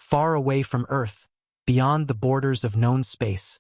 Far away from Earth, beyond the borders of known space,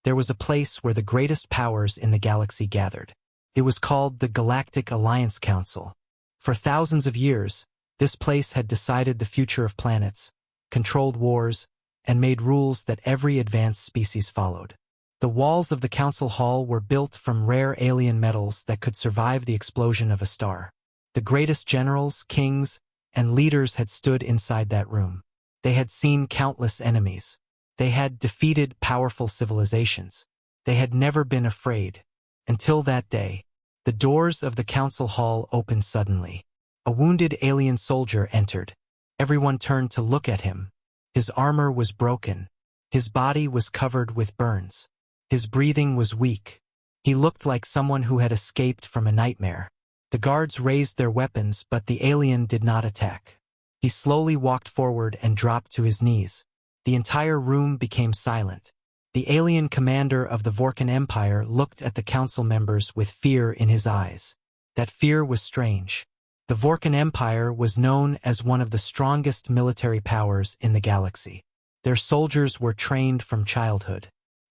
there was a place where the greatest powers in the galaxy gathered. It was called the Galactic Alliance Council. For thousands of years, this place had decided the future of planets, controlled wars, and made rules that every advanced species followed. The walls of the council hall were built from rare alien metals that could survive the explosion of a star. The greatest generals, kings, and leaders had stood inside that room. They had seen countless enemies. They had defeated powerful civilizations. They had never been afraid. Until that day, the doors of the council hall opened suddenly. A wounded alien soldier entered. Everyone turned to look at him. His armor was broken. His body was covered with burns. His breathing was weak. He looked like someone who had escaped from a nightmare. The guards raised their weapons, but the alien did not attack. He slowly walked forward and dropped to his knees. The entire room became silent. The alien commander of the Vorkan Empire looked at the council members with fear in his eyes. That fear was strange. The Vorkan Empire was known as one of the strongest military powers in the galaxy. Their soldiers were trained from childhood.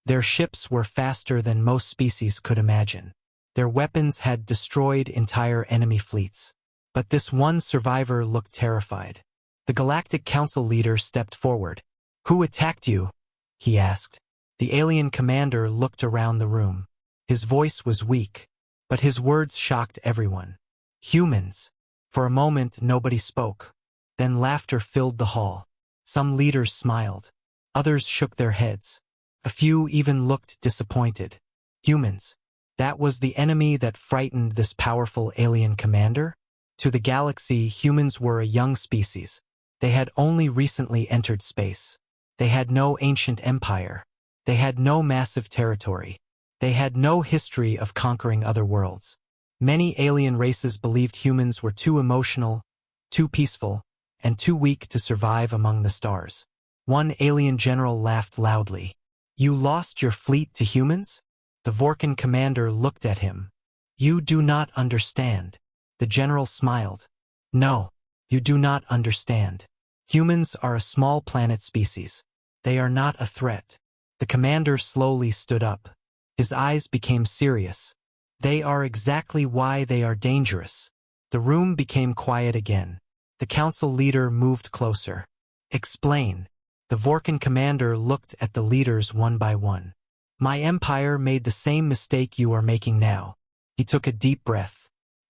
Their ships were faster than most species could imagine. Their weapons had destroyed entire enemy fleets. But this one survivor looked terrified. The Galactic Council leader stepped forward. "Who attacked you?" he asked. The alien commander looked around the room. His voice was weak, but his words shocked everyone. "Humans." For a moment, nobody spoke. Then laughter filled the hall. Some leaders smiled. Others shook their heads. A few even looked disappointed. Humans. That was the enemy that frightened this powerful alien commander? To the galaxy, humans were a young species. They had only recently entered space. They had no ancient empire. They had no massive territory. They had no history of conquering other worlds. Many alien races believed humans were too emotional, too peaceful, and too weak to survive among the stars. One alien general laughed loudly. "You lost your fleet to humans?" The Vorkan commander looked at him. "You do not understand." The general smiled. "No, you do not understand. Humans are a small planet species. They are not a threat." The commander slowly stood up. His eyes became serious. "They are exactly why they are dangerous." The room became quiet again. The council leader moved closer. "Explain." The Vorkan commander looked at the leaders one by one. "My empire made the same mistake you are making now." He took a deep breath.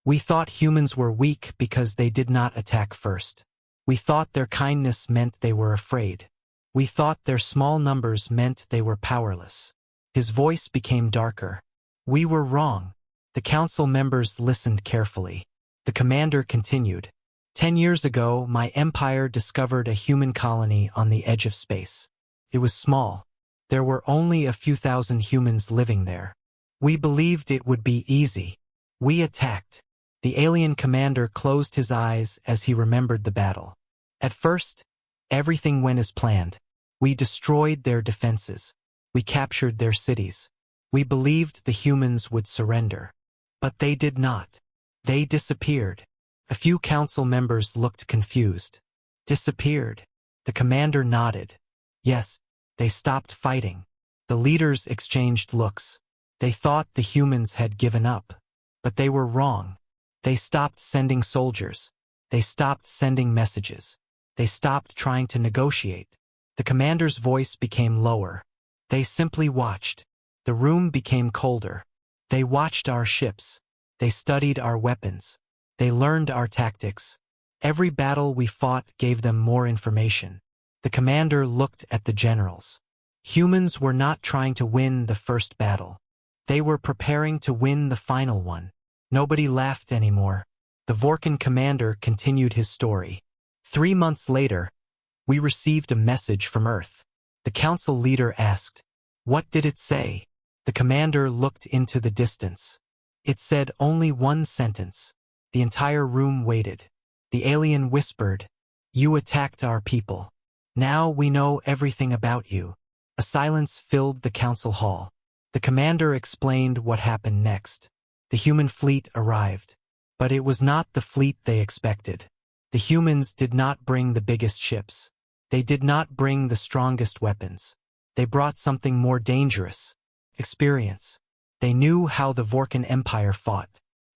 "We thought humans were weak because they did not attack first. We thought their kindness meant they were afraid. We thought their small numbers meant they were powerless." His voice became darker. "We were wrong." The council members listened carefully. The commander continued. 10 years ago, my empire discovered a human colony on the edge of space. It was small. There were only a few thousand humans living there. We believed it would be easy. We attacked. The alien commander closed his eyes as he remembered the battle. At first, everything went as planned. We destroyed their defenses. We captured their cities. We believed the humans would surrender. But they did not. They disappeared. A few council members looked confused. Disappeared. The commander nodded. Yes, they stopped fighting. The leaders exchanged looks. They thought the humans had given up. But they were wrong. They stopped sending soldiers. They stopped sending messages. They stopped trying to negotiate. The commander's voice became lower. They simply watched. The room became colder. They watched our ships. They studied our weapons. They learned our tactics. Every battle we fought gave them more information. The commander looked at the generals. Humans were not trying to win the first battle. They were preparing to win the final one. Nobody laughed anymore. The Vorkan commander continued his story. 3 months later, we received a message from Earth. The council leader asked, "What did it say?" The commander looked into the distance. It said only one sentence. The entire room waited. The alien whispered, "You attacked our people. Now we know everything about you." A silence filled the council hall. The commander explained what happened next. The human fleet arrived. But it was not the fleet they expected. The humans did not bring the biggest ships. They did not bring the strongest weapons. They brought something more dangerous: experience. They knew how the Vorkan Empire fought.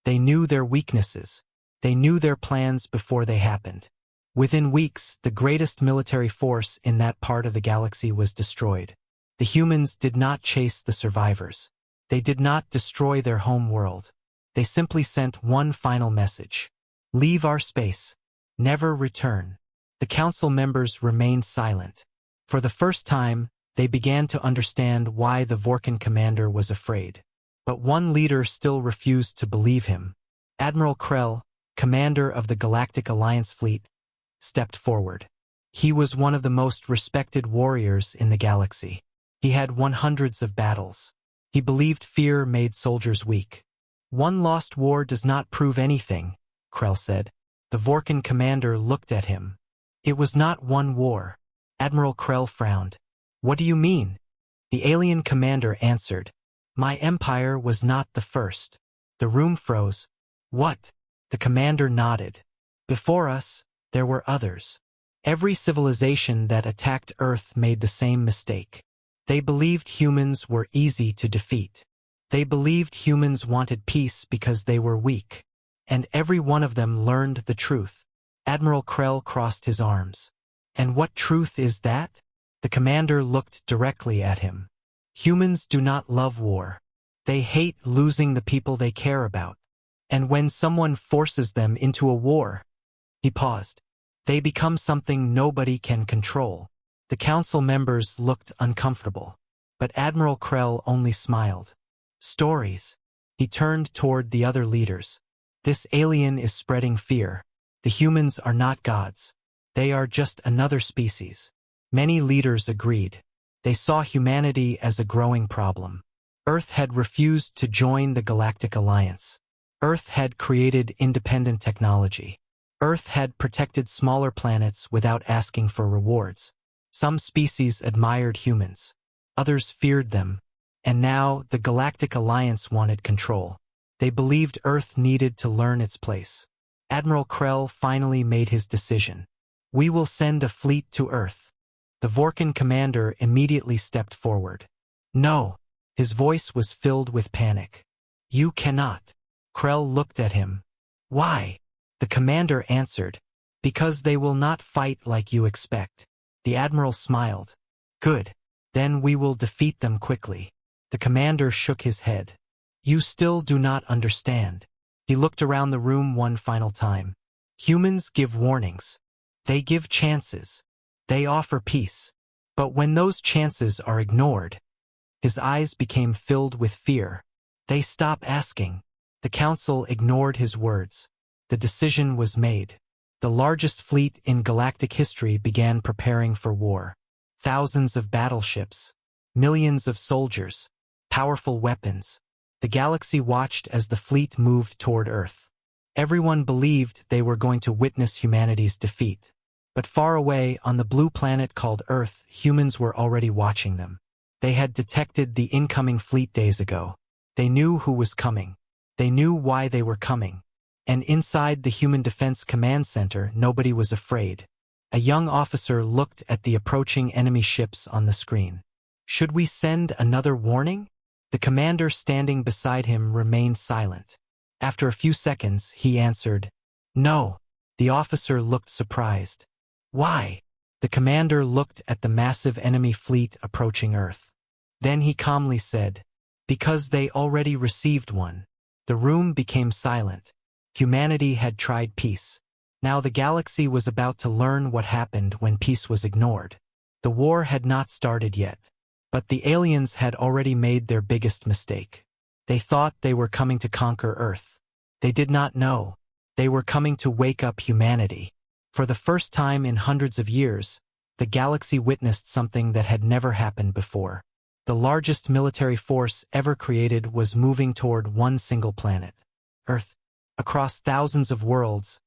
They knew their weaknesses. They knew their plans before they happened. Within weeks, the greatest military force in that part of the galaxy was destroyed. The humans did not chase the survivors. They did not destroy their home world. They simply sent one final message: leave our space. Never return. The council members remained silent. For the first time, they began to understand why the Vorkan commander was afraid. But one leader still refused to believe him. Admiral Krell, commander of the Galactic Alliance fleet, stepped forward. He was one of the most respected warriors in the galaxy. He had won hundreds of battles. He believed fear made soldiers weak. One lost war does not prove anything, Krell said. The Vorkan commander looked at him. It was not one war. Admiral Krell frowned. What do you mean? The alien commander answered. My empire was not the first. The room froze. What? The commander nodded. Before us, there were others. Every civilization that attacked Earth made the same mistake. They believed humans were easy to defeat. They believed humans wanted peace because they were weak. And every one of them learned the truth. Admiral Krell crossed his arms. And what truth is that? The commander looked directly at him. Humans do not love war. They hate losing the people they care about. And when someone forces them into a war, he paused, they become something nobody can control. The council members looked uncomfortable. But Admiral Krell only smiled. Stories. He turned toward the other leaders. This alien is spreading fear. The humans are not gods. They are just another species. Many leaders agreed. They saw humanity as a growing problem. Earth had refused to join the Galactic Alliance. Earth had created independent technology. Earth had protected smaller planets without asking for rewards. Some species admired humans. Others feared them. And now the Galactic Alliance wanted control. They believed Earth needed to learn its place. Admiral Krell finally made his decision. We will send a fleet to Earth. The Vorkan commander immediately stepped forward. No. His voice was filled with panic. You cannot. Krell looked at him. Why? The commander answered. Because they will not fight like you expect. The admiral smiled. Good. Then we will defeat them quickly. The commander shook his head. You still do not understand. He looked around the room one final time. Humans give warnings. They give chances. They offer peace. But when those chances are ignored, his eyes became filled with fear. They stop asking. The council ignored his words. The decision was made. The largest fleet in galactic history began preparing for war. Thousands of battleships. Millions of soldiers. Powerful weapons. The galaxy watched as the fleet moved toward Earth. Everyone believed they were going to witness humanity's defeat. But far away on the blue planet called Earth, humans were already watching them. They had detected the incoming fleet days ago. They knew who was coming. They knew why they were coming. And inside the Human Defense Command Center, nobody was afraid. A young officer looked at the approaching enemy ships on the screen. Should we send another warning? The commander standing beside him remained silent. After a few seconds, he answered, No. The officer looked surprised. Why? The commander looked at the massive enemy fleet approaching Earth. Then he calmly said, Because they already received one. The room became silent. Humanity had tried peace. Now the galaxy was about to learn what happened when peace was ignored. The war had not started yet. But the aliens had already made their biggest mistake. They thought they were coming to conquer Earth. They did not know. They were coming to wake up humanity. For the first time in hundreds of years, the galaxy witnessed something that had never happened before. The largest military force ever created was moving toward one single planet, Earth. Across thousands of worlds,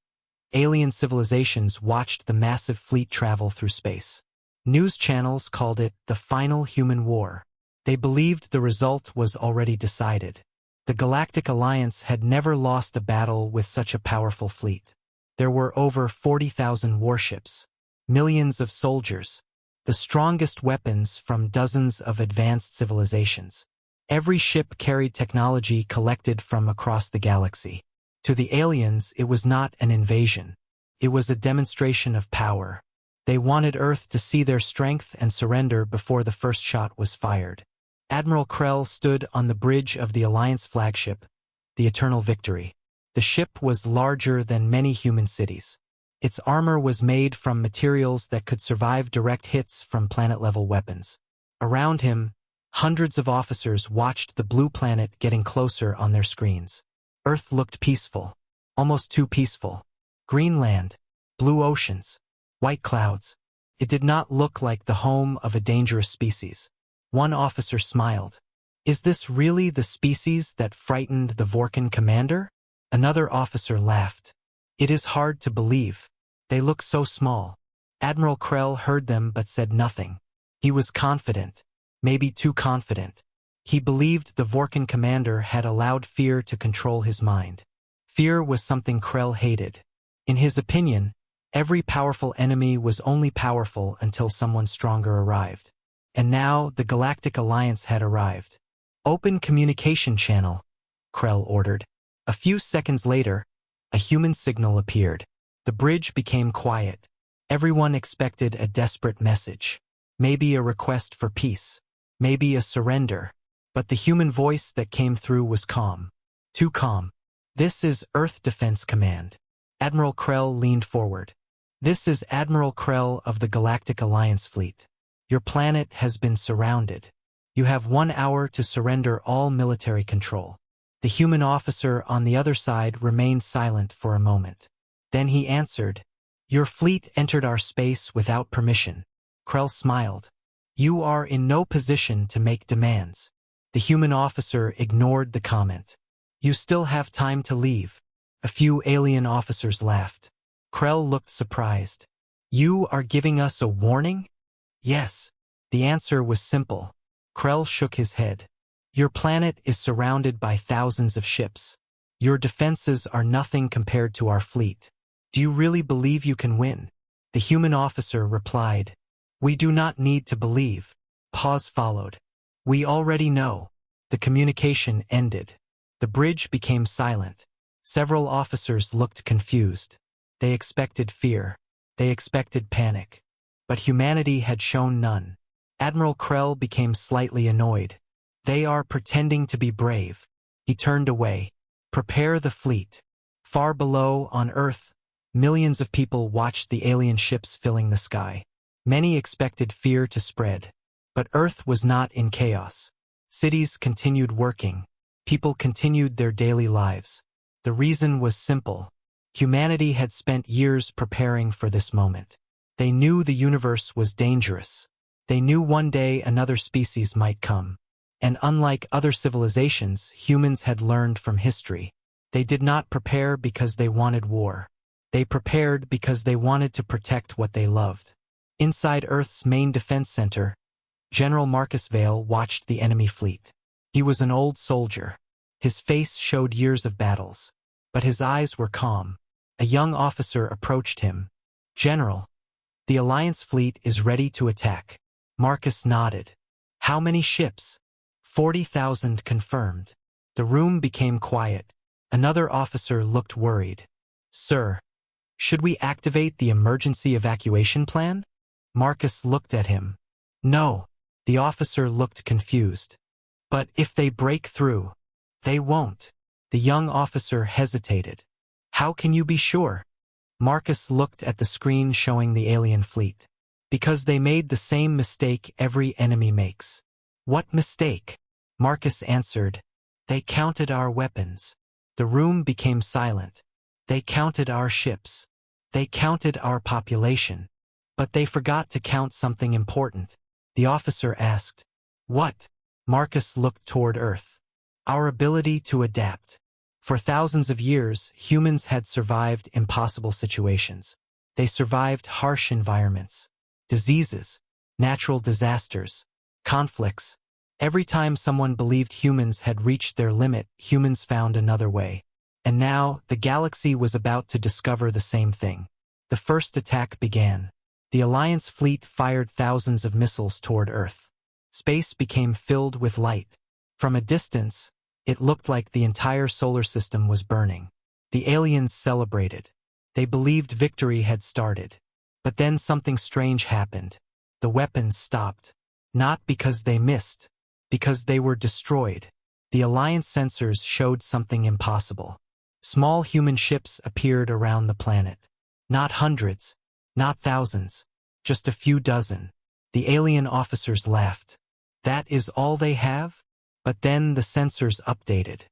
alien civilizations watched the massive fleet travel through space. News channels called it the final human war. They believed the result was already decided. The Galactic Alliance had never lost a battle with such a powerful fleet. There were over 40,000 warships. millions of soldiers, the strongest weapons from dozens of advanced civilizations. Every ship carried technology collected from across the galaxy. To the aliens, it was not an invasion. It was a demonstration of power. They wanted Earth to see their strength and surrender before the first shot was fired. Admiral Krell stood on the bridge of the Alliance flagship, the Eternal Victory. The ship was larger than many human cities. Its armor was made from materials that could survive direct hits from planet-level weapons. Around him, hundreds of officers watched the blue planet getting closer on their screens. Earth looked peaceful, almost too peaceful. Green land, blue oceans, white clouds. It did not look like the home of a dangerous species. One officer smiled. Is this really the species that frightened the Vorkan commander? Another officer laughed. It is hard to believe. They look so small. Admiral Krell heard them but said nothing. He was confident, maybe too confident. He believed the Vorkan commander had allowed fear to control his mind. Fear was something Krell hated. In his opinion, every powerful enemy was only powerful until someone stronger arrived. And now the Galactic Alliance had arrived. Open communication channel, Krell ordered. A few seconds later, a human signal appeared. The bridge became quiet. Everyone expected a desperate message. Maybe a request for peace. Maybe a surrender. But the human voice that came through was calm. Too calm. This is Earth Defense Command. Admiral Krell leaned forward. This is Admiral Krell of the Galactic Alliance Fleet. Your planet has been surrounded. You have 1 hour to surrender all military control. The human officer on the other side remained silent for a moment. Then he answered, Your fleet entered our space without permission. Krell smiled. You are in no position to make demands. The human officer ignored the comment. You still have time to leave. A few alien officers laughed. Krell looked surprised. You are giving us a warning? Yes. The answer was simple. Krell shook his head. Your planet is surrounded by thousands of ships. Your defenses are nothing compared to our fleet. Do you really believe you can win? The human officer replied. We do not need to believe. Pause followed. We already know. The communication ended. The bridge became silent. Several officers looked confused. They expected fear. They expected panic. But humanity had shown none. Admiral Krell became slightly annoyed. They are pretending to be brave. He turned away. Prepare the fleet. Far below, on Earth, millions of people watched the alien ships filling the sky. Many expected fear to spread. But Earth was not in chaos. Cities continued working. People continued their daily lives. The reason was simple. Humanity had spent years preparing for this moment. They knew the universe was dangerous. They knew one day another species might come. And unlike other civilizations, humans had learned from history. They did not prepare because they wanted war. They prepared because they wanted to protect what they loved. Inside Earth's main defense center, General Marcus Vale watched the enemy fleet. He was an old soldier. His face showed years of battles. But his eyes were calm. A young officer approached him. General, the Alliance fleet is ready to attack. Marcus nodded. How many ships? 40,000 confirmed. The room became quiet. Another officer looked worried. Sir, should we activate the emergency evacuation plan? Marcus looked at him. No. The officer looked confused. But if they break through, they won't. The young officer hesitated. How can you be sure? Marcus looked at the screen showing the alien fleet. Because they made the same mistake every enemy makes. What mistake? Marcus answered. They counted our weapons. The room became silent. They counted our ships. They counted our population. But they forgot to count something important. The officer asked. What? Marcus looked toward Earth. Our ability to adapt. For thousands of years, humans had survived impossible situations. They survived harsh environments, diseases, natural disasters, conflicts. Every time someone believed humans had reached their limit, humans found another way. And now, the galaxy was about to discover the same thing. The first attack began. The Alliance fleet fired thousands of missiles toward Earth. Space became filled with light. From a distance, it looked like the entire solar system was burning. The aliens celebrated. They believed victory had started. But then something strange happened. The weapons stopped. Not because they missed, because they were destroyed. The Alliance sensors showed something impossible. Small human ships appeared around the planet. Not hundreds, not thousands, just a few dozen. The alien officers laughed. That is all they have? But then the sensors updated.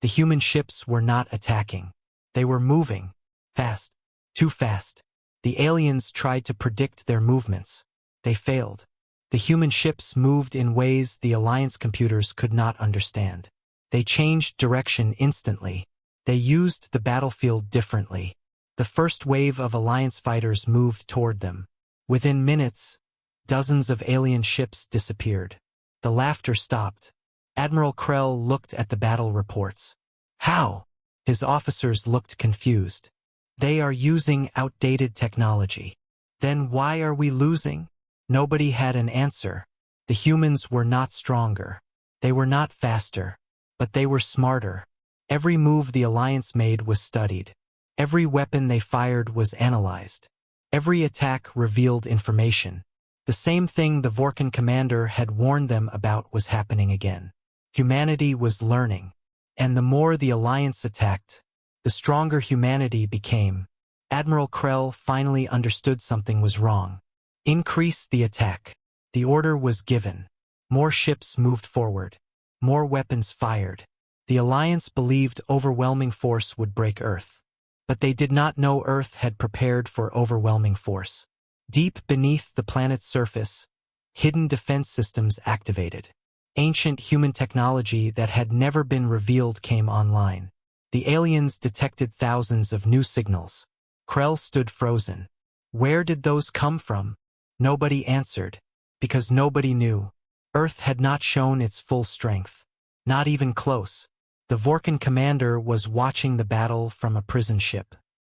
The human ships were not attacking. They were moving. Fast. Too fast. The aliens tried to predict their movements. They failed. The human ships moved in ways the Alliance computers could not understand. They changed direction instantly. They used the battlefield differently. The first wave of Alliance fighters moved toward them. Within minutes, dozens of alien ships disappeared. The laughter stopped. Admiral Krell looked at the battle reports. How? His officers looked confused. They are using outdated technology. Then why are we losing? Nobody had an answer. The humans were not stronger. They were not faster. But they were smarter. Every move the Alliance made was studied. Every weapon they fired was analyzed. Every attack revealed information. The same thing the Vorkan commander had warned them about was happening again. Humanity was learning. And the more the Alliance attacked, the stronger humanity became. Admiral Krell finally understood something was wrong. Increase the attack. The order was given. More ships moved forward. More weapons fired. The Alliance believed overwhelming force would break Earth. But they did not know Earth had prepared for overwhelming force. Deep beneath the planet's surface, hidden defense systems activated. Ancient human technology that had never been revealed came online. The aliens detected thousands of new signals. Krell stood frozen. Where did those come from? Nobody answered. Because nobody knew. Earth had not shown its full strength. Not even close. The Vorkan commander was watching the battle from a prison ship.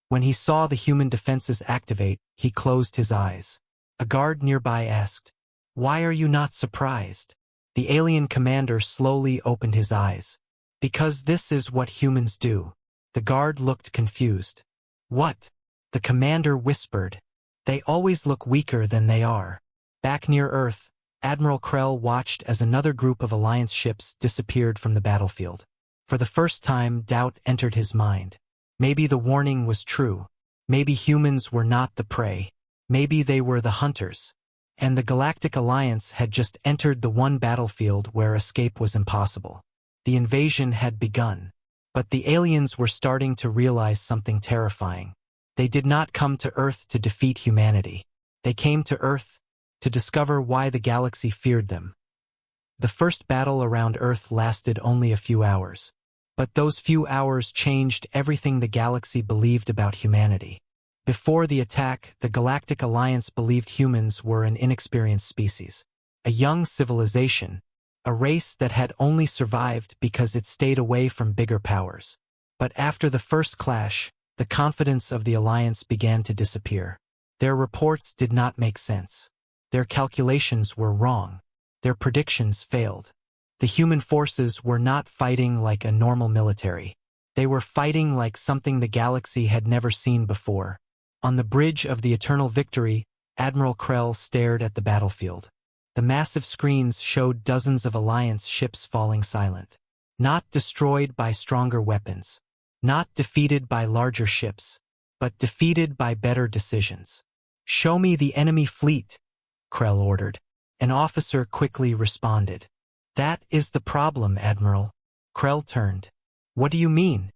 When he saw the human defenses activate, he closed his eyes. A guard nearby asked, "Why are you not surprised?" The alien commander slowly opened his eyes. "Because this is what humans do." The guard looked confused. "What?" The commander whispered. "They always look weaker than they are." Back near Earth, Admiral Krell watched as another group of Alliance ships disappeared from the battlefield. For the first time, doubt entered his mind. Maybe the warning was true. Maybe humans were not the prey. Maybe they were the hunters. And the Galactic Alliance had just entered the one battlefield where escape was impossible. The invasion had begun. But the aliens were starting to realize something terrifying. They did not come to Earth to defeat humanity. They came to Earth to discover why the galaxy feared them. The first battle around Earth lasted only a few hours. But those few hours changed everything the galaxy believed about humanity. Before the attack, the Galactic Alliance believed humans were an inexperienced species. A young civilization. A race that had only survived because it stayed away from bigger powers. But after the first clash, the confidence of the Alliance began to disappear. Their reports did not make sense. Their calculations were wrong. Their predictions failed. The human forces were not fighting like a normal military. They were fighting like something the galaxy had never seen before. On the bridge of the Eternal Victory, Admiral Krell stared at the battlefield. The massive screens showed dozens of Alliance ships falling silent. Not destroyed by stronger weapons. Not defeated by larger ships. But defeated by better decisions. "Show me the enemy fleet," Krell ordered. An officer quickly responded. "That is the problem, Admiral." Krell turned. "What do you mean?"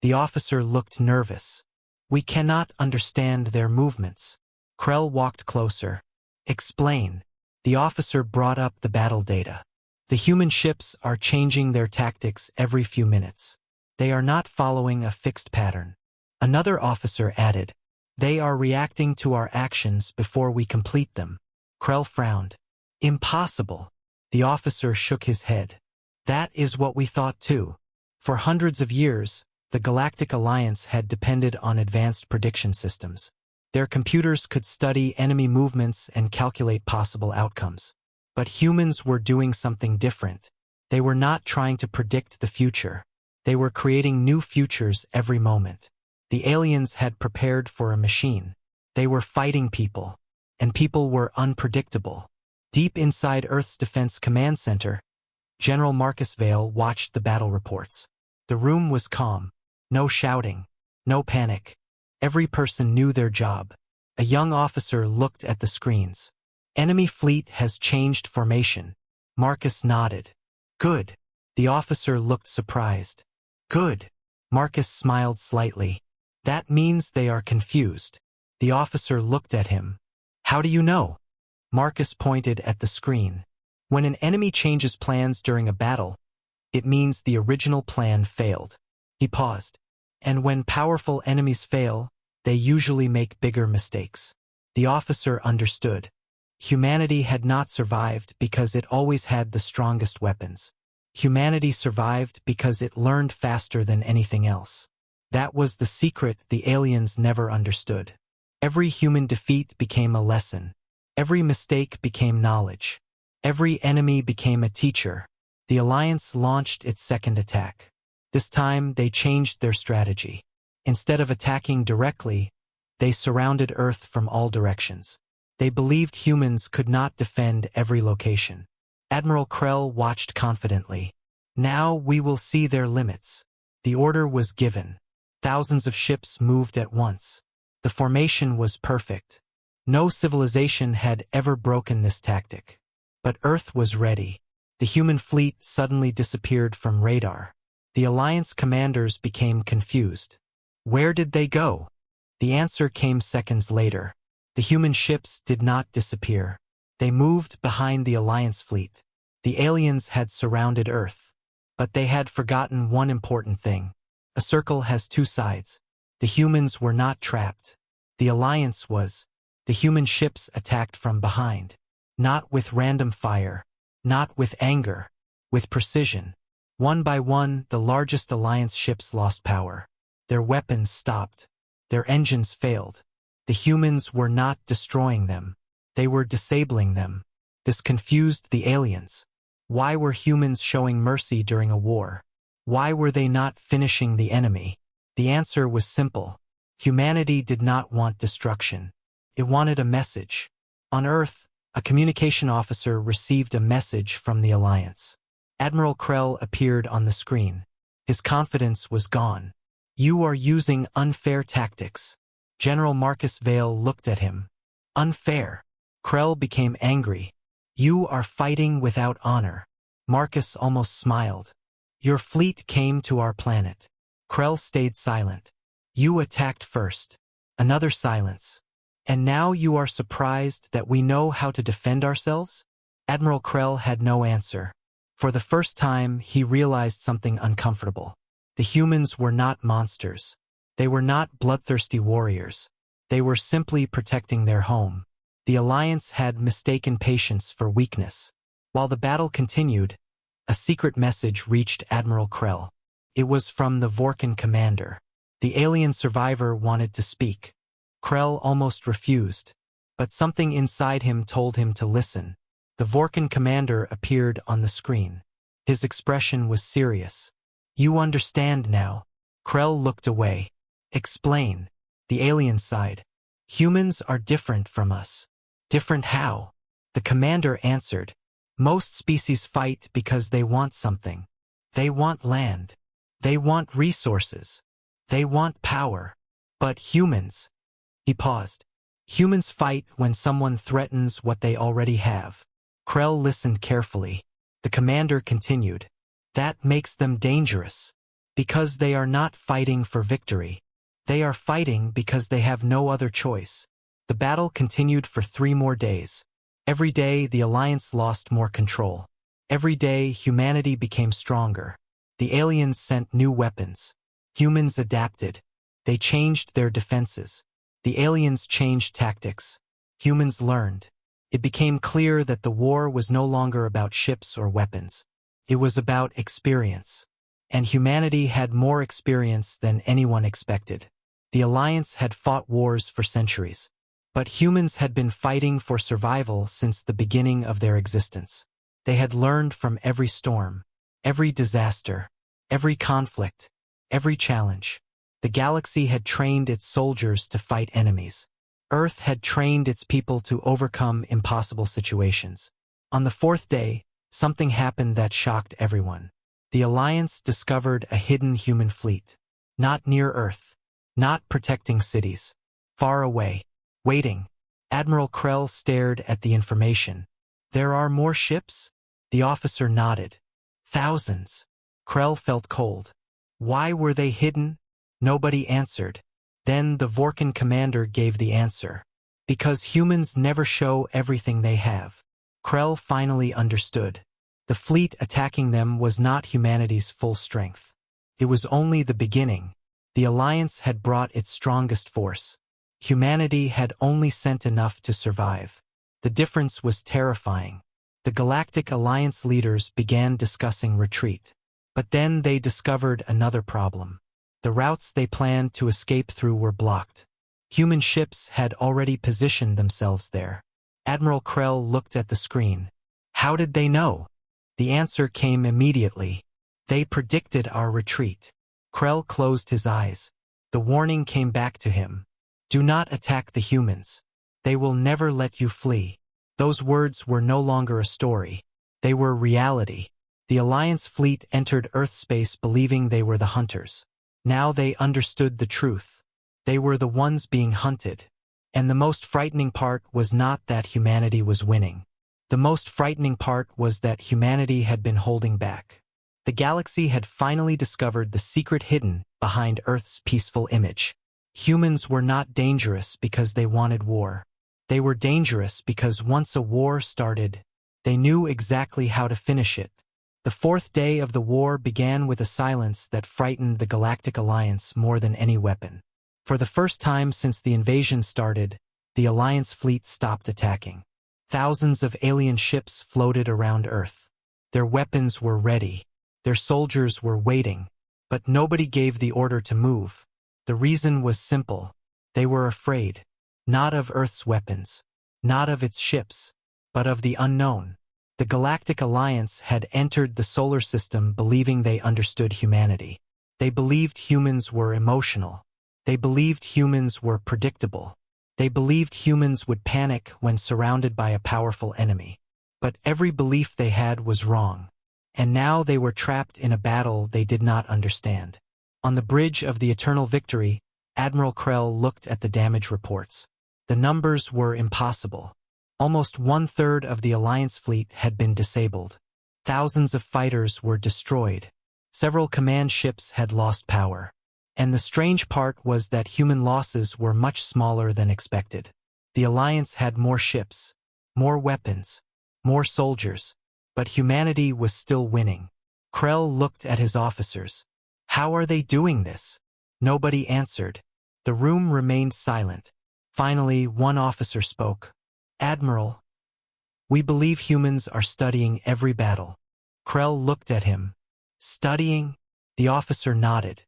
The officer looked nervous. "We cannot understand their movements." Krell walked closer. "Explain." The officer brought up the battle data. "The human ships are changing their tactics every few minutes. They are not following a fixed pattern." Another officer added, "They are reacting to our actions before we complete them." Krell frowned. "Impossible." The officer shook his head. "That is what we thought too." For hundreds of years, the Galactic Alliance had depended on advanced prediction systems. Their computers could study enemy movements and calculate possible outcomes. But humans were doing something different. They were not trying to predict the future. They were creating new futures every moment. The aliens had prepared for a machine. They were fighting people. And people were unpredictable. Deep inside Earth's Defense Command Center, General Marcus Vale watched the battle reports. The room was calm. No shouting. No panic. Every person knew their job. A young officer looked at the screens. Enemy fleet has changed formation. Marcus nodded. Good. The officer looked surprised. Good. Marcus smiled slightly. That means they are confused. The officer looked at him. How do you know? Marcus pointed at the screen. When an enemy changes plans during a battle, it means the original plan failed. He paused. And when powerful enemies fail, they usually make bigger mistakes. The officer understood. Humanity had not survived because it always had the strongest weapons. Humanity survived because it learned faster than anything else. That was the secret the aliens never understood. Every human defeat became a lesson. Every mistake became knowledge. Every enemy became a teacher. The Alliance launched its second attack. This time, they changed their strategy. Instead of attacking directly, they surrounded Earth from all directions. They believed humans could not defend every location. Admiral Krell watched confidently. Now we will see their limits. The order was given. Thousands of ships moved at once. The formation was perfect. No civilization had ever broken this tactic. But Earth was ready. The human fleet suddenly disappeared from radar. The Alliance commanders became confused. Where did they go? The answer came seconds later. The human ships did not disappear. They moved behind the Alliance fleet. The aliens had surrounded Earth. But they had forgotten one important thing. A circle has two sides. The humans were not trapped. The Alliance was. The human ships attacked from behind. Not with random fire. Not with anger. With precision. One by one, the largest Alliance ships lost power. Their weapons stopped. Their engines failed. The humans were not destroying them. They were disabling them. This confused the aliens. Why were humans showing mercy during a war? Why were they not finishing the enemy? The answer was simple. Humanity did not want destruction. It wanted a message. On Earth, a communication officer received a message from the Alliance. Admiral Krell appeared on the screen. His confidence was gone. You are using unfair tactics. General Marcus Vale looked at him. Unfair. Krell became angry. You are fighting without honor. Marcus almost smiled. Your fleet came to our planet. Krell stayed silent. You attacked first. Another silence. And now you are surprised that we know how to defend ourselves? Admiral Krell had no answer. For the first time, he realized something uncomfortable. The humans were not monsters. They were not bloodthirsty warriors. They were simply protecting their home. The Alliance had mistaken patience for weakness. While the battle continued, a secret message reached Admiral Krell. It was from the Vorkan commander. The alien survivor wanted to speak. Krell almost refused, but something inside him told him to listen. The Vorkan commander appeared on the screen. His expression was serious. You understand now. Krell looked away. Explain. The alien sighed. Humans are different from us. Different how? The commander answered. Most species fight because they want something. They want land. They want resources. They want power. But humans. He paused. Humans fight when someone threatens what they already have. Krell listened carefully. The commander continued. That makes them dangerous. Because they are not fighting for victory. They are fighting because they have no other choice. The battle continued for 3 more days. Every day, the Alliance lost more control. Every day, humanity became stronger. The aliens sent new weapons. Humans adapted. They changed their defenses. The aliens changed tactics. Humans learned. It became clear that the war was no longer about ships or weapons. It was about experience. And humanity had more experience than anyone expected. The Alliance had fought wars for centuries. But humans had been fighting for survival since the beginning of their existence. They had learned from every storm, every disaster, every conflict, every challenge. The galaxy had trained its soldiers to fight enemies. Earth had trained its people to overcome impossible situations. On the fourth day, something happened that shocked everyone. The Alliance discovered a hidden human fleet. Not near Earth. Not protecting cities. Far away. Waiting. Admiral Krell stared at the information. There are more ships? The officer nodded. Thousands. Krell felt cold. Why were they hidden? Nobody answered. Then the Vorkan commander gave the answer. Because humans never show everything they have. Krell finally understood. The fleet attacking them was not humanity's full strength. It was only the beginning. The Alliance had brought its strongest force. Humanity had only sent enough to survive. The difference was terrifying. The Galactic Alliance leaders began discussing retreat. But then they discovered another problem. The routes they planned to escape through were blocked. Human ships had already positioned themselves there. Admiral Krell looked at the screen. How did they know? The answer came immediately. They predicted our retreat. Krell closed his eyes. The warning came back to him. Do not attack the humans. They will never let you flee. Those words were no longer a story. They were reality. The Alliance fleet entered Earth space believing they were the hunters. Now they understood the truth. They were the ones being hunted. And the most frightening part was not that humanity was winning. The most frightening part was that humanity had been holding back. The galaxy had finally discovered the secret hidden behind Earth's peaceful image. Humans were not dangerous because they wanted war. They were dangerous because once a war started, they knew exactly how to finish it. The fourth day of the war began with a silence that frightened the Galactic Alliance more than any weapon. For the first time since the invasion started, the Alliance fleet stopped attacking. Thousands of alien ships floated around Earth. Their weapons were ready. Their soldiers were waiting. But nobody gave the order to move. The reason was simple. They were afraid. Not of Earth's weapons. Not of its ships. But of the unknown. The Galactic Alliance had entered the solar system believing they understood humanity. They believed humans were emotional. They believed humans were predictable. They believed humans would panic when surrounded by a powerful enemy. But every belief they had was wrong. And now they were trapped in a battle they did not understand. On the bridge of the Eternal Victory, Admiral Krell looked at the damage reports. The numbers were impossible. Almost one-third of the Alliance fleet had been disabled. Thousands of fighters were destroyed. Several command ships had lost power. And the strange part was that human losses were much smaller than expected. The Alliance had more ships, more weapons, more soldiers. But humanity was still winning. Krell looked at his officers. How are they doing this? Nobody answered. The room remained silent. Finally, one officer spoke. Admiral, we believe humans are studying every battle. Krell looked at him. Studying? The officer nodded.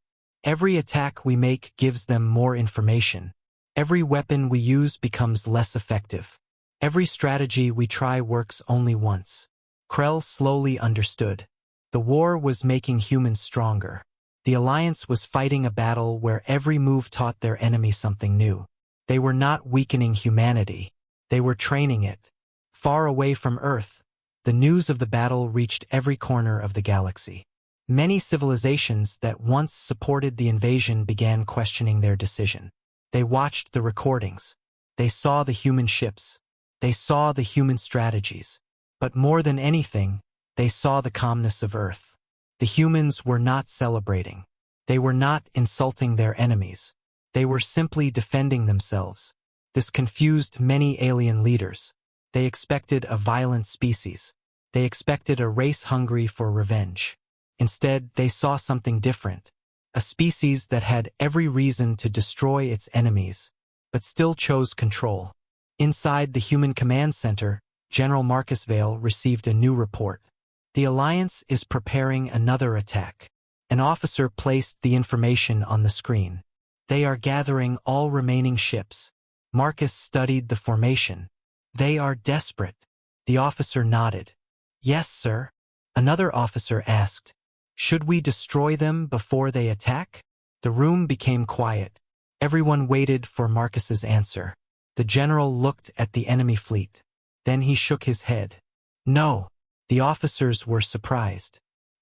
Every attack we make gives them more information. Every weapon we use becomes less effective. Every strategy we try works only once. Krell slowly understood. The war was making humans stronger. The Alliance was fighting a battle where every move taught their enemy something new. They were not weakening humanity. They were training it. Far away from Earth, the news of the battle reached every corner of the galaxy. Many civilizations that once supported the invasion began questioning their decision. They watched the recordings. They saw the human ships. They saw the human strategies. But more than anything, they saw the calmness of Earth. The humans were not celebrating. They were not insulting their enemies. They were simply defending themselves. This confused many alien leaders. They expected a violent species. They expected a race hungry for revenge. Instead, they saw something different. A species that had every reason to destroy its enemies, but still chose control. Inside the human command center, General Marcus Vale received a new report. The Alliance is preparing another attack. An officer placed the information on the screen. They are gathering all remaining ships. Marcus studied the formation. They are desperate. The officer nodded. Yes, sir. Another officer asked, should we destroy them before they attack? The room became quiet. Everyone waited for Marcus's answer. The general looked at the enemy fleet. Then he shook his head. No. The officers were surprised.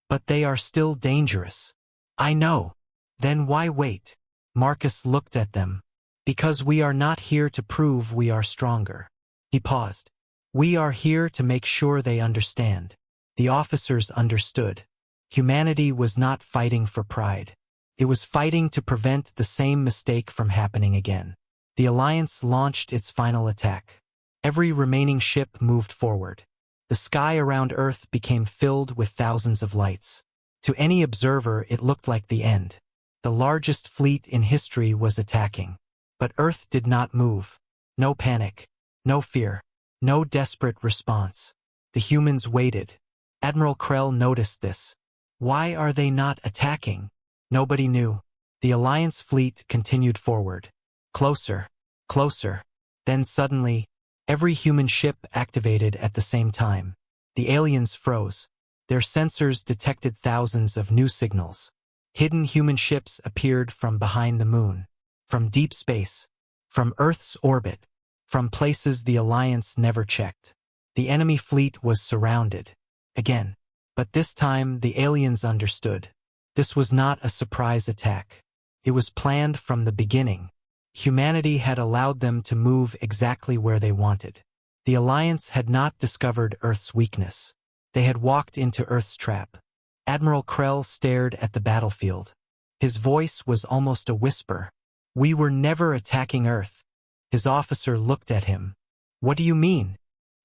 But they are still dangerous. I know. Then why wait? Marcus looked at them. Because we are not here to prove we are stronger. He paused. We are here to make sure they understand. The officers understood. Humanity was not fighting for pride. It was fighting to prevent the same mistake from happening again. The Alliance launched its final attack. Every remaining ship moved forward. The sky around Earth became filled with thousands of lights. To any observer, it looked like the end. The largest fleet in history was attacking. But Earth did not move. No panic. No fear. No desperate response. The humans waited. Admiral Krell noticed this. Why are they not attacking? Nobody knew. The Alliance fleet continued forward. Closer. Closer. Then suddenly, every human ship activated at the same time. The aliens froze. Their sensors detected thousands of new signals. Hidden human ships appeared from behind the moon. From deep space. From Earth's orbit. From places the Alliance never checked. The enemy fleet was surrounded. Again. But this time the aliens understood. This was not a surprise attack. It was planned from the beginning. Humanity had allowed them to move exactly where they wanted. The Alliance had not discovered Earth's weakness. They had walked into Earth's trap. Admiral Krell stared at the battlefield. His voice was almost a whisper. We were never attacking Earth. His officer looked at him. What do you mean?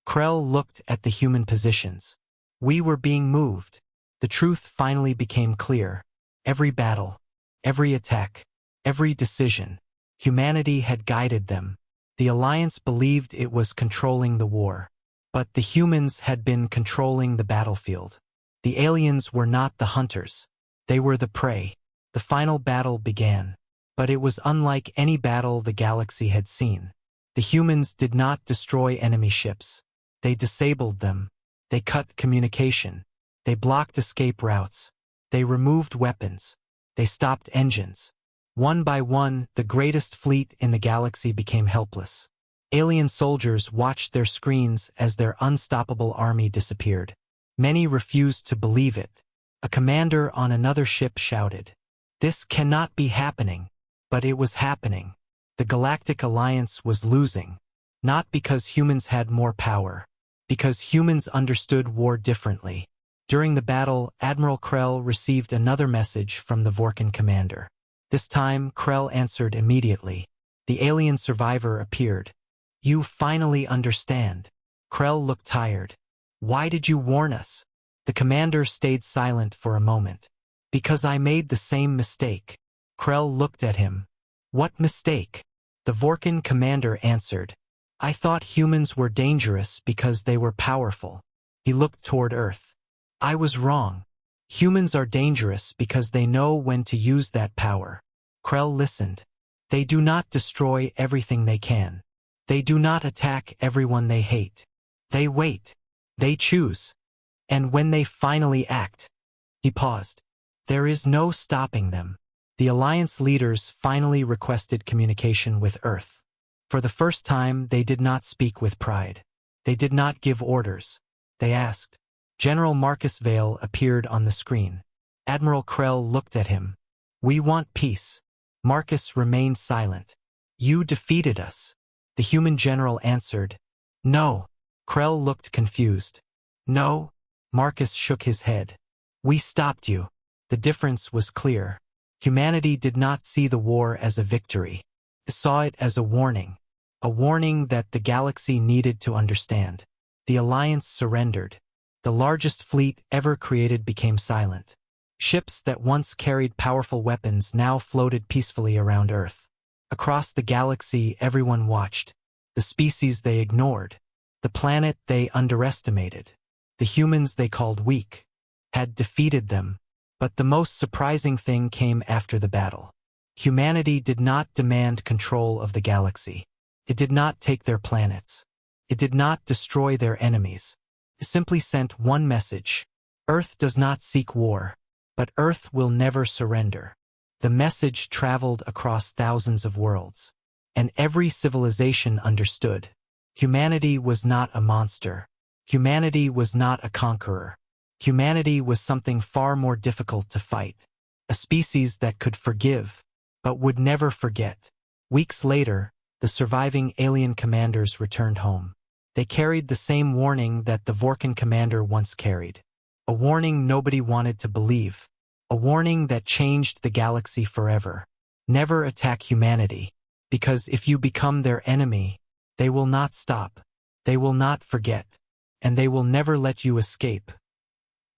Krell looked at the human positions. We were being moved. The truth finally became clear. Every battle, every attack, every decision, humanity had guided them. The Alliance believed it was controlling the war. But the humans had been controlling the battlefield. The aliens were not the hunters. They were the prey. The final battle began. But it was unlike any battle the galaxy had seen. The humans did not destroy enemy ships. They disabled them. They cut communication. They blocked escape routes. They removed weapons. They stopped engines. One by one, the greatest fleet in the galaxy became helpless. Alien soldiers watched their screens as their unstoppable army disappeared. Many refused to believe it. A commander on another ship shouted, "This cannot be happening." But it was happening. The Galactic Alliance was losing. Not because humans had more power. Because humans understood war differently. During the battle, Admiral Krell received another message from the Vorkan commander. This time, Krell answered immediately. The alien survivor appeared. You finally understand. Krell looked tired. Why did you warn us? The commander stayed silent for a moment. Because I made the same mistake. Krell looked at him. What mistake? The Vorkan commander answered. I thought humans were dangerous because they were powerful. He looked toward Earth. I was wrong. Humans are dangerous because they know when to use that power. Krell listened. They do not destroy everything they can. They do not attack everyone they hate. They wait. They choose. And when they finally act, he paused. There is no stopping them. The Alliance leaders finally requested communication with Earth. For the first time, they did not speak with pride. They did not give orders. They asked. General Marcus Vale appeared on the screen. Admiral Krell looked at him. We want peace. Marcus remained silent. You defeated us. The human general answered. No. Krell looked confused. No. Marcus shook his head. We stopped you. The difference was clear. Humanity did not see the war as a victory. It saw it as a warning that the galaxy needed to understand. The Alliance surrendered. The largest fleet ever created became silent. Ships that once carried powerful weapons now floated peacefully around Earth. Across the galaxy, everyone watched. The species they ignored. The planet they underestimated. The humans they called weak. Had defeated them. But the most surprising thing came after the battle. Humanity did not demand control of the galaxy. It did not take their planets. It did not destroy their enemies. It simply sent one message. Earth does not seek war, but Earth will never surrender. The message traveled across thousands of worlds, and every civilization understood. Humanity was not a monster. Humanity was not a conqueror. Humanity was something far more difficult to fight. A species that could forgive, but would never forget. Weeks later, the surviving alien commanders returned home. They carried the same warning that the Vorkan commander once carried. A warning nobody wanted to believe. A warning that changed the galaxy forever. Never attack humanity, because if you become their enemy, they will not stop. They will not forget. And they will never let you escape.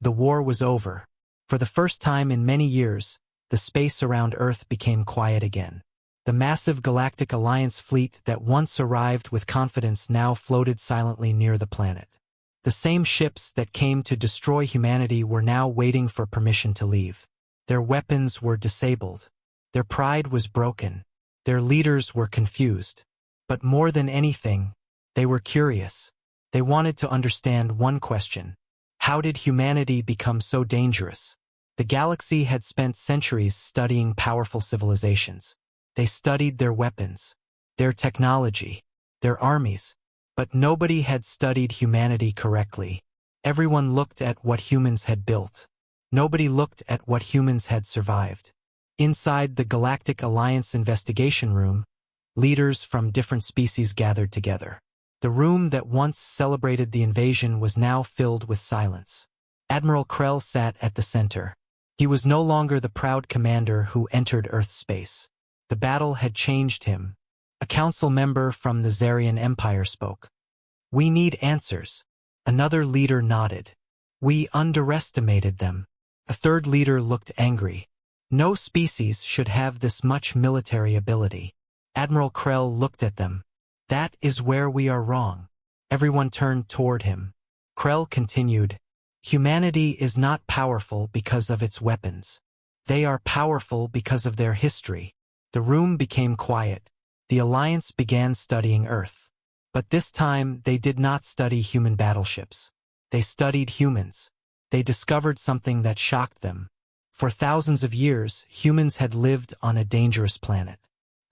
The war was over. For the first time in many years, the space around Earth became quiet again. The massive Galactic Alliance fleet that once arrived with confidence now floated silently near the planet. The same ships that came to destroy humanity were now waiting for permission to leave. Their weapons were disabled. Their pride was broken. Their leaders were confused. But more than anything, they were curious. They wanted to understand one question. How did humanity become so dangerous? The galaxy had spent centuries studying powerful civilizations. They studied their weapons, their technology, their armies, but nobody had studied humanity correctly. Everyone looked at what humans had built. Nobody looked at what humans had survived. Inside the Galactic Alliance investigation room, leaders from different species gathered together. The room that once celebrated the invasion was now filled with silence. Admiral Krell sat at the center. He was no longer the proud commander who entered Earth's space. The battle had changed him. A council member from the Zarian Empire spoke. "We need answers." Another leader nodded. "We underestimated them." A third leader looked angry. "No species should have this much military ability." Admiral Krell looked at them. "That is where we are wrong." Everyone turned toward him. Krell continued, "Humanity is not powerful because of its weapons. They are powerful because of their history." The room became quiet. The Alliance began studying Earth. But this time, they did not study human battleships. They studied humans. They discovered something that shocked them. For thousands of years, humans had lived on a dangerous planet.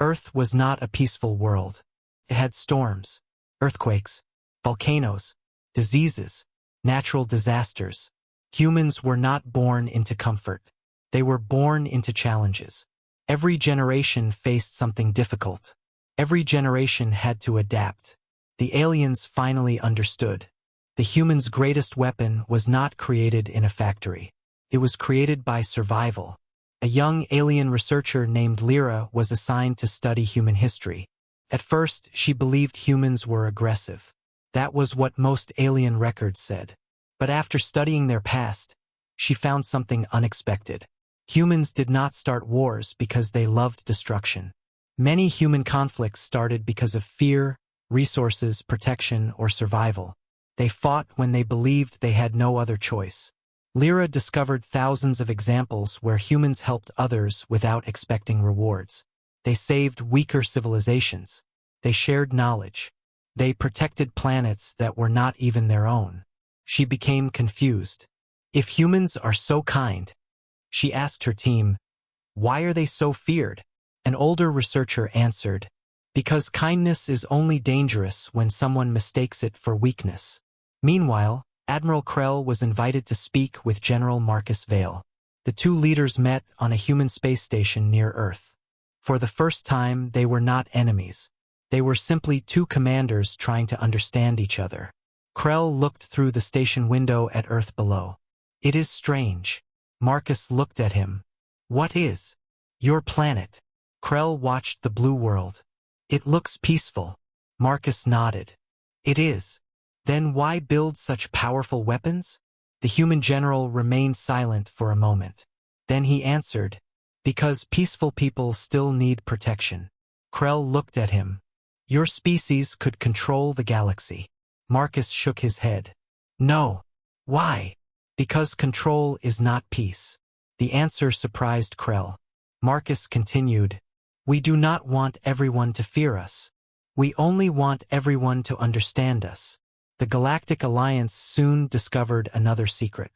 Earth was not a peaceful world. It had storms, earthquakes, volcanoes, diseases, natural disasters. Humans were not born into comfort. They were born into challenges. Every generation faced something difficult. Every generation had to adapt. The aliens finally understood. The humans' greatest weapon was not created in a factory. It was created by survival. A young alien researcher named Lyra was assigned to study human history. At first, she believed humans were aggressive. That was what most alien records said. But after studying their past, she found something unexpected. Humans did not start wars because they loved destruction. Many human conflicts started because of fear, resources, protection, or survival. They fought when they believed they had no other choice. Lyra discovered thousands of examples where humans helped others without expecting rewards. They saved weaker civilizations. They shared knowledge. They protected planets that were not even their own. She became confused. If humans are so kind, she asked her team, why are they so feared? An older researcher answered, because kindness is only dangerous when someone mistakes it for weakness. Meanwhile, Admiral Krell was invited to speak with General Marcus Vale. The two leaders met on a human space station near Earth. For the first time, they were not enemies. They were simply two commanders trying to understand each other. Krell looked through the station window at Earth below. It is strange. Marcus looked at him. What is? Your planet. Krell watched the blue world. It looks peaceful. Marcus nodded. It is. Then why build such powerful weapons? The human general remained silent for a moment. Then he answered, because peaceful people still need protection. Krell looked at him. Your species could control the galaxy. Marcus shook his head. No. Why? Because control is not peace. The answer surprised Krell. Marcus continued, "We do not want everyone to fear us. We only want everyone to understand us." The Galactic Alliance soon discovered another secret.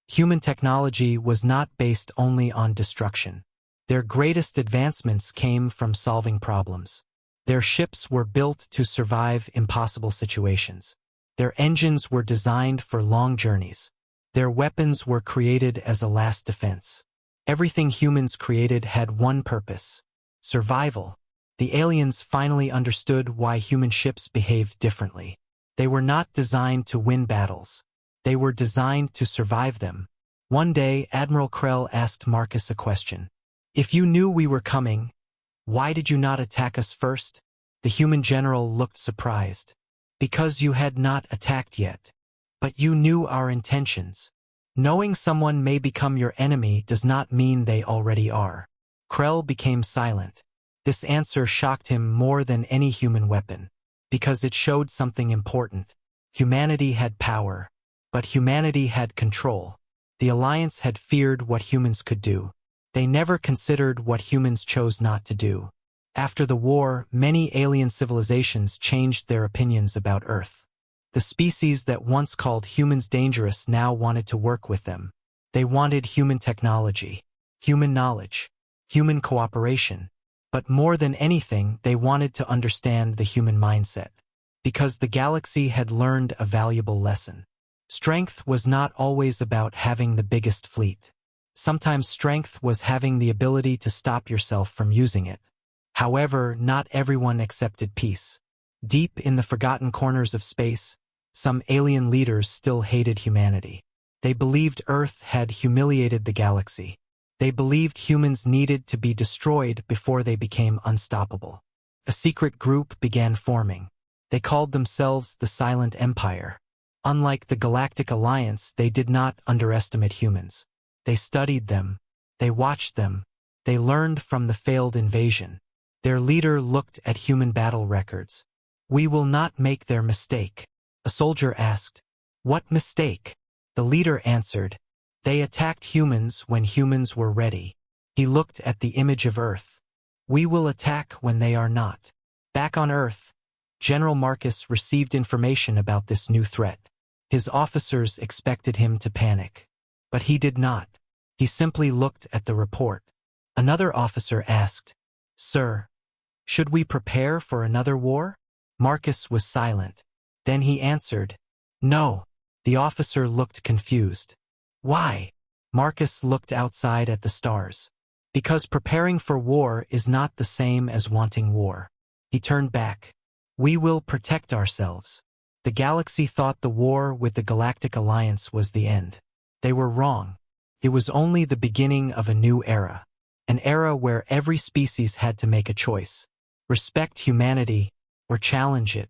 Human technology was not based only on destruction. Their greatest advancements came from solving problems. Their ships were built to survive impossible situations. Their engines were designed for long journeys. Their weapons were created as a last defense. Everything humans created had one purpose: survival. The aliens finally understood why human ships behaved differently. They were not designed to win battles. They were designed to survive them. One day, Admiral Krell asked Marcus a question. "If you knew we were coming, why did you not attack us first?" The human general looked surprised. "Because you had not attacked yet. But you knew our intentions. Knowing someone may become your enemy does not mean they already are." Krell became silent. This answer shocked him more than any human weapon, because it showed something important. Humanity had power, but humanity had control. The Alliance had feared what humans could do. They never considered what humans chose not to do. After the war, many alien civilizations changed their opinions about Earth. The species that once called humans dangerous now wanted to work with them. They wanted human technology, human knowledge, human cooperation. But more than anything, they wanted to understand the human mindset. Because the galaxy had learned a valuable lesson. Strength was not always about having the biggest fleet. Sometimes strength was having the ability to stop yourself from using it. However, not everyone accepted peace. Deep in the forgotten corners of space, some alien leaders still hated humanity. They believed Earth had humiliated the galaxy. They believed humans needed to be destroyed before they became unstoppable. A secret group began forming. They called themselves the Silent Empire. Unlike the Galactic Alliance, they did not underestimate humans. They studied them. They watched them. They learned from the failed invasion. Their leader looked at human battle records. "We will not make their mistake." A soldier asked, "What mistake?" The leader answered, "They attacked humans when humans were ready." He looked at the image of Earth. "We will attack when they are not." Back on Earth, General Marcus received information about this new threat. His officers expected him to panic. But he did not. He simply looked at the report. Another officer asked, "Sir, should we prepare for another war?" Marcus was silent. Then he answered, "No." The officer looked confused. "Why?" Marcus looked outside at the stars. "Because preparing for war is not the same as wanting war." He turned back. "We will protect ourselves." The galaxy thought the war with the Galactic Alliance was the end. They were wrong. It was only the beginning of a new era. An era where every species had to make a choice. Respect humanity or challenge it.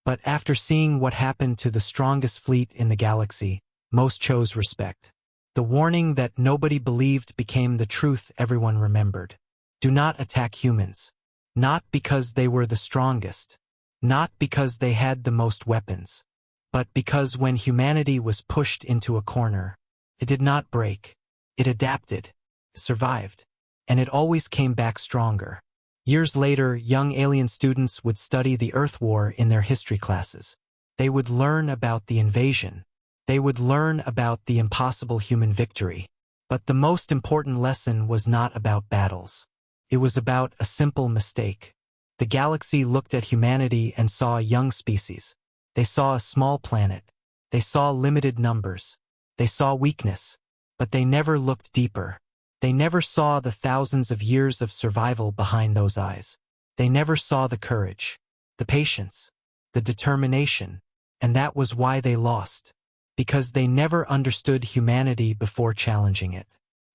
But after seeing what happened to the strongest fleet in the galaxy, most chose respect. The warning that nobody believed became the truth everyone remembered. Do not attack humans. Not because they were the strongest. Not because they had the most weapons. But because when humanity was pushed into a corner, it did not break. It adapted, survived, and it always came back stronger. Years later, young alien students would study the Earth War in their history classes. They would learn about the invasion. They would learn about the impossible human victory. But the most important lesson was not about battles. It was about a simple mistake. The galaxy looked at humanity and saw a young species. They saw a small planet. They saw limited numbers. They saw weakness. But they never looked deeper. They never saw the thousands of years of survival behind those eyes. They never saw the courage, the patience, the determination, and that was why they lost. Because they never understood humanity before challenging it.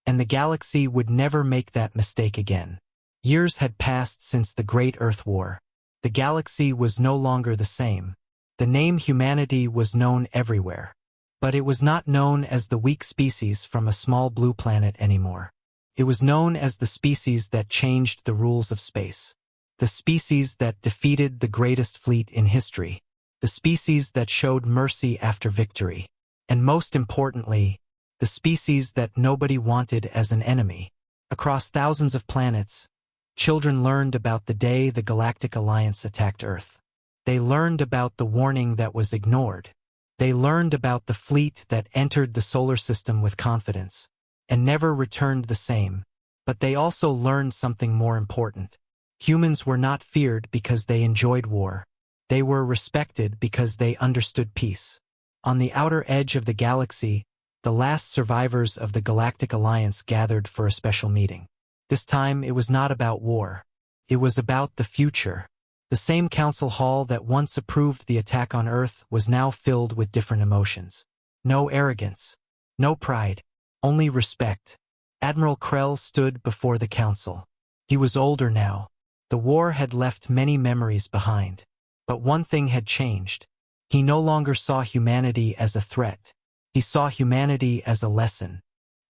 And the galaxy would never make that mistake again. Years had passed since the Great Earth War. The galaxy was no longer the same. The name humanity was known everywhere. But it was not known as the weak species from a small blue planet anymore. It was known as the species that changed the rules of space. The species that defeated the greatest fleet in history. The species that showed mercy after victory. And most importantly, the species that nobody wanted as an enemy. Across thousands of planets, children learned about the day the Galactic Alliance attacked Earth. They learned about the warning that was ignored. They learned about the fleet that entered the solar system with confidence and never returned the same. But they also learned something more important. Humans were not feared because they enjoyed war. They were respected because they understood peace. On the outer edge of the galaxy, the last survivors of the Galactic Alliance gathered for a special meeting. This time it was not about war. It was about the future. The same council hall that once approved the attack on Earth was now filled with different emotions. No arrogance. No pride. Only respect. Admiral Krell stood before the council. He was older now. The war had left many memories behind. But one thing had changed. He no longer saw humanity as a threat. He saw humanity as a lesson.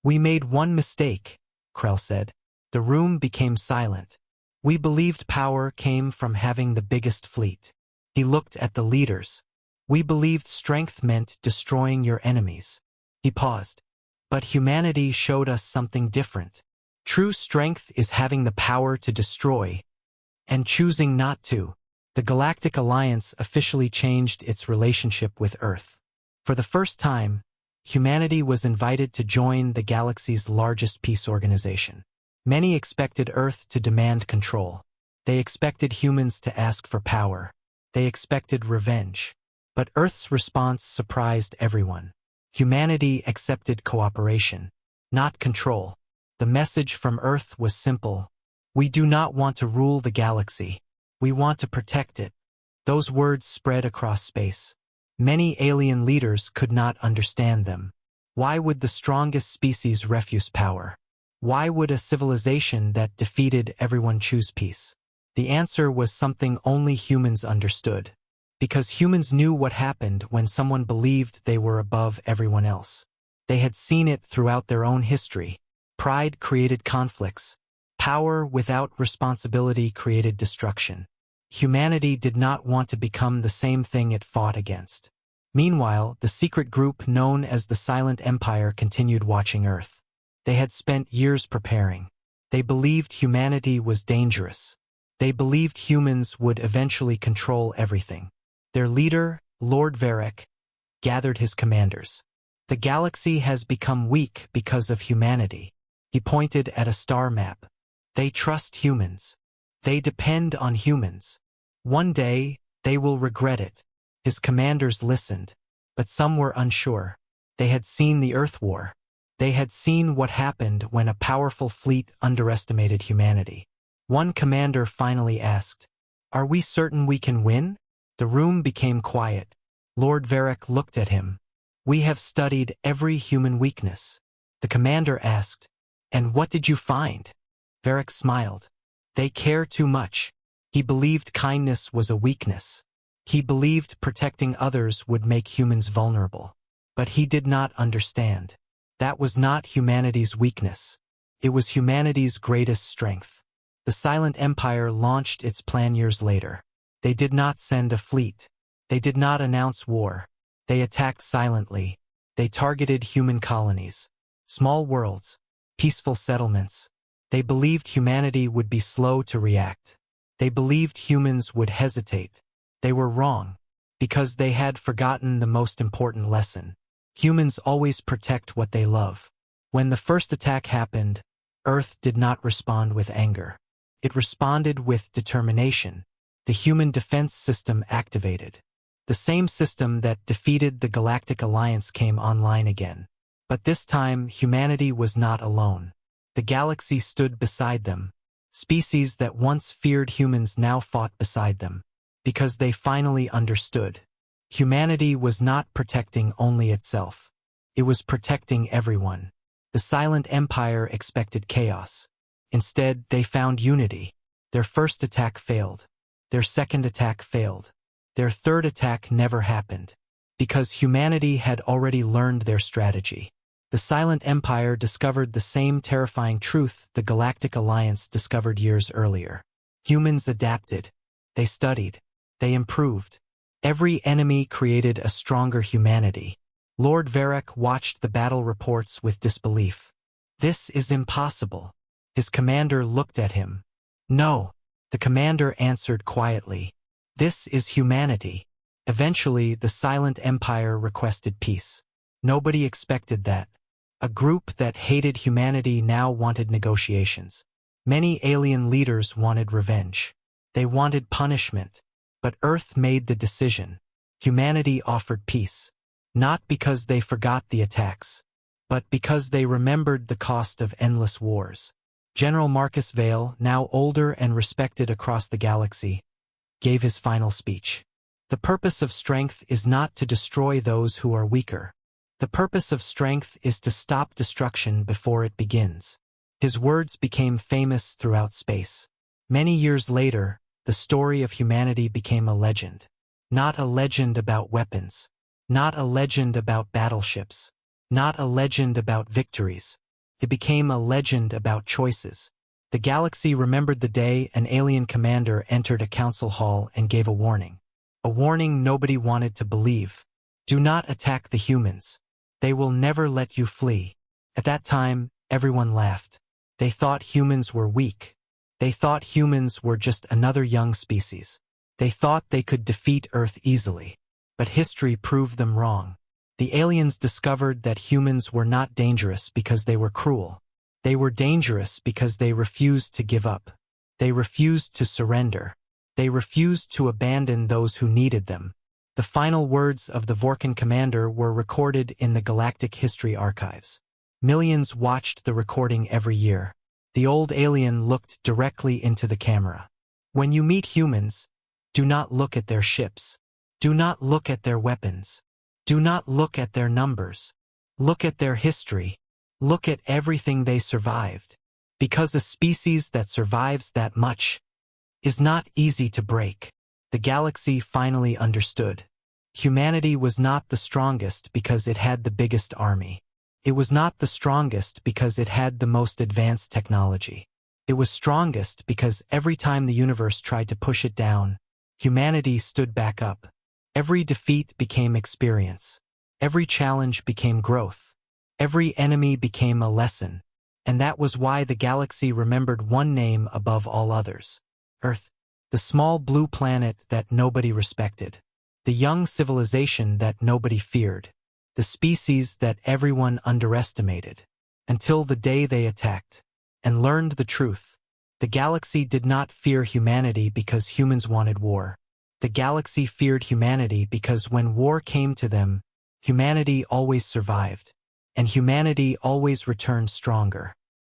"We made one mistake," Krell said. The room became silent. "We believed power came from having the biggest fleet." He looked at the leaders. "We believed strength meant destroying your enemies." He paused. "But humanity showed us something different. True strength is having the power to destroy and choosing not to." The Galactic Alliance officially changed its relationship with Earth. For the first time, humanity was invited to join the galaxy's largest peace organization. Many expected Earth to demand control. They expected humans to ask for power. They expected revenge. But Earth's response surprised everyone. Humanity accepted cooperation, not control. The message from Earth was simple. "We do not want to rule the galaxy. We want to protect it." Those words spread across space. Many alien leaders could not understand them. Why would the strongest species refuse power? Why would a civilization that defeated everyone choose peace? The answer was something only humans understood. Because humans knew what happened when someone believed they were above everyone else. They had seen it throughout their own history. Pride created conflicts. Power without responsibility created destruction. Humanity did not want to become the same thing it fought against. Meanwhile, the secret group known as the Silent Empire continued watching Earth. They had spent years preparing. They believed humanity was dangerous. They believed humans would eventually control everything. Their leader, Lord Varric, gathered his commanders. "The galaxy has become weak because of humanity." He pointed at a star map. "They trust humans. They depend on humans. One day, they will regret it." His commanders listened, but some were unsure. They had seen the Earth War. They had seen what happened when a powerful fleet underestimated humanity. One commander finally asked, "Are we certain we can win?" The room became quiet. Lord Varric looked at him. "We have studied every human weakness." The commander asked, "And what did you find?" Varric smiled. "They care too much." He believed kindness was a weakness. He believed protecting others would make humans vulnerable. But he did not understand. That was not humanity's weakness. It was humanity's greatest strength. The Silent Empire launched its plan years later. They did not send a fleet. They did not announce war. They attacked silently. They targeted human colonies, small worlds, peaceful settlements. They believed humanity would be slow to react. They believed humans would hesitate. They were wrong, because they had forgotten the most important lesson. Humans always protect what they love. When the first attack happened, Earth did not respond with anger. It responded with determination. The human defense system activated. The same system that defeated the Galactic Alliance came online again. But this time, humanity was not alone. The galaxy stood beside them. Species that once feared humans now fought beside them. Because they finally understood. Humanity was not protecting only itself. It was protecting everyone. The Silent Empire expected chaos. Instead, they found unity. Their first attack failed. Their second attack failed. Their third attack never happened. Because humanity had already learned their strategy. The Silent Empire discovered the same terrifying truth the Galactic Alliance discovered years earlier. Humans adapted. They studied. They improved. Every enemy created a stronger humanity. Lord Varric watched the battle reports with disbelief. "This is impossible." His commander looked at him. "No," the commander answered quietly. "This is humanity." Eventually, the Silent Empire requested peace. Nobody expected that. A group that hated humanity now wanted negotiations. Many alien leaders wanted revenge. They wanted punishment. But Earth made the decision. Humanity offered peace. Not because they forgot the attacks, but because they remembered the cost of endless wars. General Marcus Vale, now older and respected across the galaxy, gave his final speech. The purpose of strength is not to destroy those who are weaker. The purpose of strength is to stop destruction before it begins. His words became famous throughout space. Many years later, the story of humanity became a legend. Not a legend about weapons. Not a legend about battleships. Not a legend about victories. It became a legend about choices. The galaxy remembered the day an alien commander entered a council hall and gave a warning. A warning nobody wanted to believe. Do not attack the humans. They will never let you flee. At that time, everyone laughed. They thought humans were weak. They thought humans were just another young species. They thought they could defeat Earth easily. But history proved them wrong. The aliens discovered that humans were not dangerous because they were cruel. They were dangerous because they refused to give up. They refused to surrender. They refused to abandon those who needed them. The final words of the Vorkan commander were recorded in the Galactic History Archives. Millions watched the recording every year. The old alien looked directly into the camera. When you meet humans, do not look at their ships. Do not look at their weapons. Do not look at their numbers. Look at their history. Look at everything they survived. Because a species that survives that much is not easy to break. The galaxy finally understood. Humanity was not the strongest because it had the biggest army. It was not the strongest because it had the most advanced technology. It was strongest because every time the universe tried to push it down, humanity stood back up. Every defeat became experience. Every challenge became growth. Every enemy became a lesson. And that was why the galaxy remembered one name above all others. Earth, the small blue planet that nobody respected. The young civilization that nobody feared. The species that everyone underestimated. Until the day they attacked and learned the truth. The galaxy did not fear humanity because humans wanted war. The galaxy feared humanity because when war came to them, humanity always survived. And humanity always returned stronger.